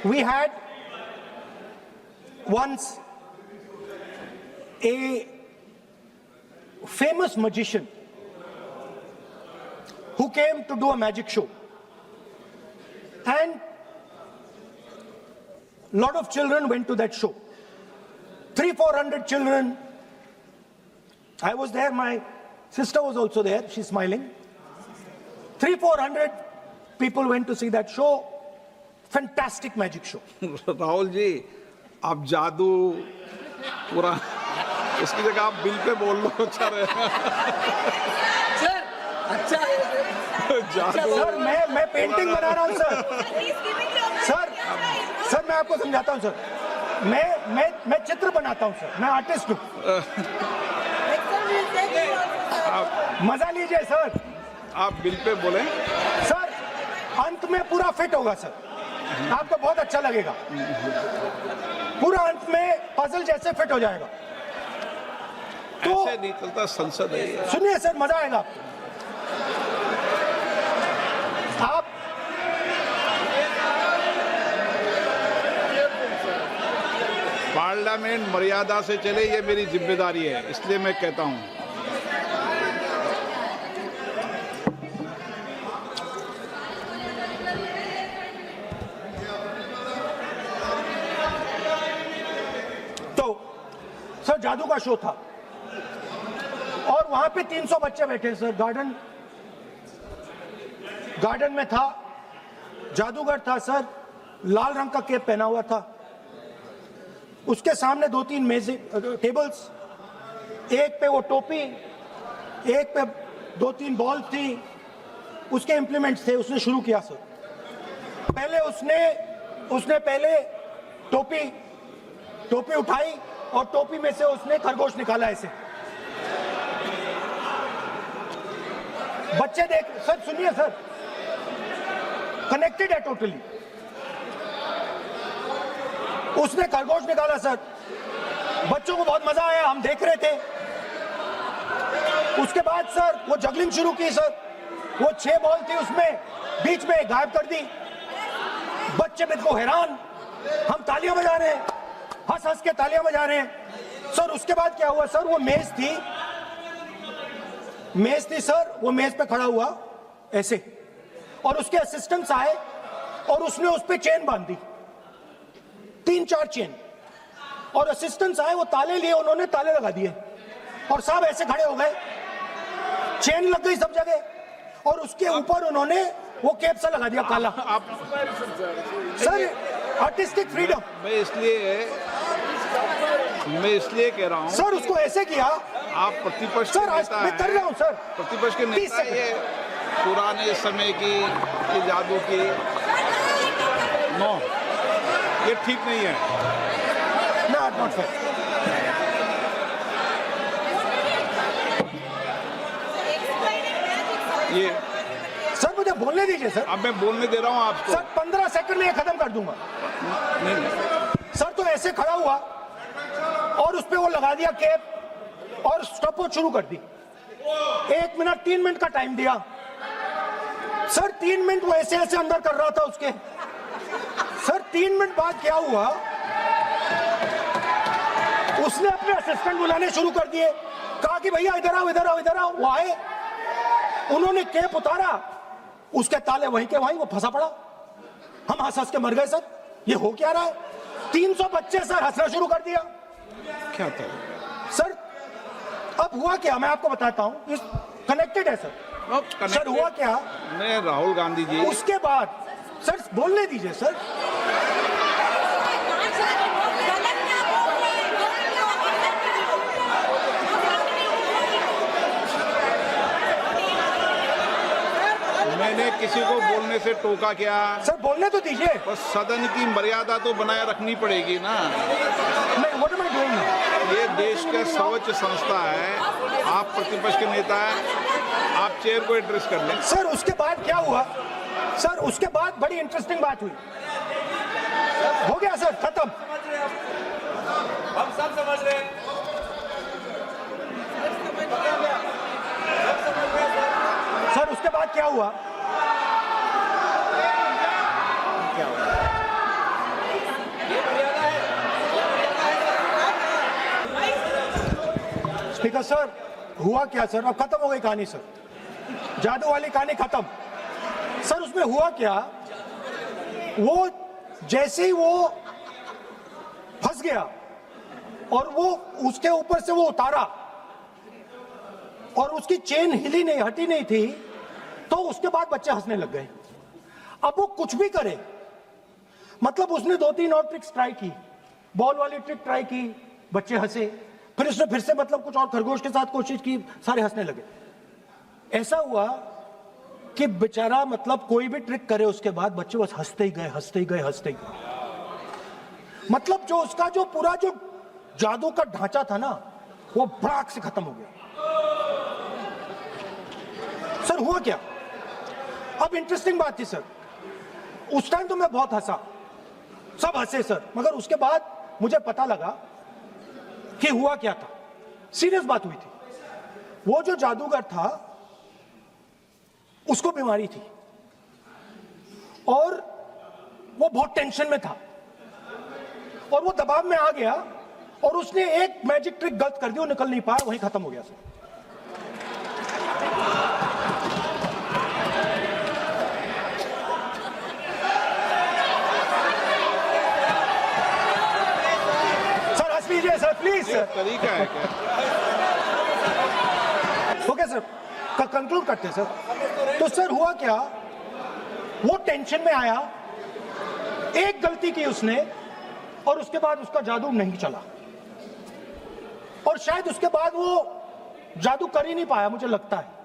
We had once a famous magician who came to do a magic show, and a lot of children went to that show. 300-400 children. I was there, my sister was also there, she's smiling. 300-400 people went to see that show. Fantastic magic show. Rahul ji, आप जादू पूरा उसकी जगह आप bill pay बोल लो, अच्छा रहेगा। Sir, अच्छा है जादू। सर मैं पेंटिंग बना रहा हूँ सर। सर मैं आपको समझाता हूँ सर। मैं चित्र बनाता हूँ सर, मैं आर्टिस्ट हूँ। मजा लीजिए सर। आप बिल पे बोले। सर अंत में पूरा फिट होगा सर, आपको बहुत अच्छा लगेगा। पूरा अंत में पजल जैसे फिट हो जाएगा। तो ऐसे नहीं चलता, संसद है। सुनिए सर, मजा आएगा आप। पार्लियामेंट मर्यादा से चले, ये मेरी जिम्मेदारी है, इसलिए मैं कहता हूं। तो सर जादू का शो था और वहां पे 300 बच्चे बैठे सर। गार्डन में था, जादूगर था सर, लाल रंग का कैप पहना हुआ था। उसके सामने 2-3 मेजें, टेबल्स, एक पे वो टोपी, एक पे 2-3 बॉल थी, उसके इंप्लीमेंट्स थे। उसने शुरू किया सर। पहले उसने पहले टोपी उठाई और टोपी में से उसने खरगोश निकाला ऐसे। बच्चे देख सर, सुनिए सर, कनेक्टेड है टोटली। उसने खरगोश निकाला सर, बच्चों को बहुत मजा आया, हम देख रहे थे। उसके बाद सर वो जगलिंग शुरू की सर। वो 6 बॉल थी, उसमें बीच में गायब कर दी। बच्चे बिल्कुल हैरान, हम तालियां बजा रहे हैं, हंस हंस के तालियां बजा रहे हैं सर। उसके बाद क्या हुआ सर, वो मेज थी सर, वो मेज पे खड़ा हुआ ऐसे, और उसके असिस्टेंट्स आए और उसने उस पे चेन बांध दी, 3-4 चेन। और असिस्टेंट्स आए, वो ताले लिए, उन्होंने ताले लगा दिए और सब ऐसे खड़े हो गए। चेन लग गई सब जगह और उसके ऊपर उन्होंने वो कैप सा लगा दिया काला। Sir artistic freedom. मैं इसलिए कह रहा हूं सर, उसको ऐसे किया। आप प्रतिपक्ष सर मैं कर रहा हूं सर। प्रतिपक्ष के नेता, ये पुराने समय की जादू की नो, ये ठीक नहीं है। Not fair. ये सर मुझे बोलने दीजिए सर। अब मैं बोलने दे रहा हूं आपको। सर 15 सेकंड में ये खत्म कर दूंगा। नहीं। सर तो ऐसे खड़ा हुआ और उस पे वो लगा दिया कैप और स्टॉपवॉच शुरू कर दी। 1 मिनट 3 मिनट का टाइम दिया सर। 3 मिनट वो ऐसे ऐसे अंदर कर रहा था उसके। सर 3 मिनट बाद क्या हुआ, उसने अपने असिस्टेंट बुलाने शुरू कर दिए। कहा कि भैया इधर आओ, इधर आओ, इधर आओ। वो आए, उन्होंने कैप उतारा, उसके ताले वहीं के वहीं, वो फंसा पड़ा। हम हंस हंस के मर गए सर। ये हो क्या रहा है? 300 बच्चे सर हंसना शुरू कर दिया। क्या था सर? अब हुआ क्या, मैं आपको बताता हूं। इस कनेक्टेड है सर। सर हुआ क्या, मैं राहुल गांधी जी, उसके बाद सर बोलने दीजिए सर। मैंने किसी को बोलने से टोका क्या? सर बोलने तो दीजिए। बस सदन की मर्यादा तो बनाए रखनी पड़ेगी ना। ये देश का सर्वोच्च संस्था है, आप प्रतिपक्ष के नेता हैं, आप चेयर को एड्रेस कर लें। सर उसके बाद क्या हुआ सर, उसके बाद बड़ी इंटरेस्टिंग बात हुई। हो गया सर, खत्म। हम सब समझ रहे हैं। सर उसके बाद क्या हुआ, कहा सर हुआ क्या सर, अब खत्म हो गई कहानी सर, जादू वाली कहानी खत्म। सर उसमें हुआ क्या, वो जैसे ही वो फंस गया और वो उसके ऊपर से वो उतारा और उसकी चेन हिली नहीं, हटी नहीं थी, तो उसके बाद बच्चे हंसने लग गए। अब वो कुछ भी करे, मतलब उसने 2-3 और ट्रिक्स ट्राई की, बॉल वाली ट्रिक ट्राई की, बच्चे हंसे, फिर उसने फिर से मतलब कुछ और खरगोश के साथ कोशिश की, सारे हंसने लगे। ऐसा हुआ कि बेचारा मतलब कोई भी ट्रिक करे उसके बाद बच्चे बस हंसते ही गए, हंसते ही गए, हंसते ही गए। मतलब जो उसका जो पूरा जो जादू का ढांचा था ना, वो भड़ाक से खत्म हो गया। सर हुआ क्या, अब इंटरेस्टिंग बात थी सर, उस टाइम तो मैं बहुत हंसा, सब हंसे सर, मगर उसके बाद मुझे पता लगा कि हुआ क्या था। सीरियस बात हुई थी, वो जो जादूगर था उसको बीमारी थी और वो बहुत टेंशन में था और वो दबाव में आ गया और उसने एक मैजिक ट्रिक गलत कर दी, वो निकल नहीं पाया, वहीं खत्म हो गया सर। सर हंस लीजिए सर प्लीज ये सर। तरीका है क्या? ओके सर, कंक्लूड करते हैं सर। तो सर हुआ क्या, वो टेंशन में आया, एक गलती की उसने और उसके बाद उसका जादू नहीं चला और शायद उसके बाद वो जादू कर ही नहीं पाया, मुझे लगता है।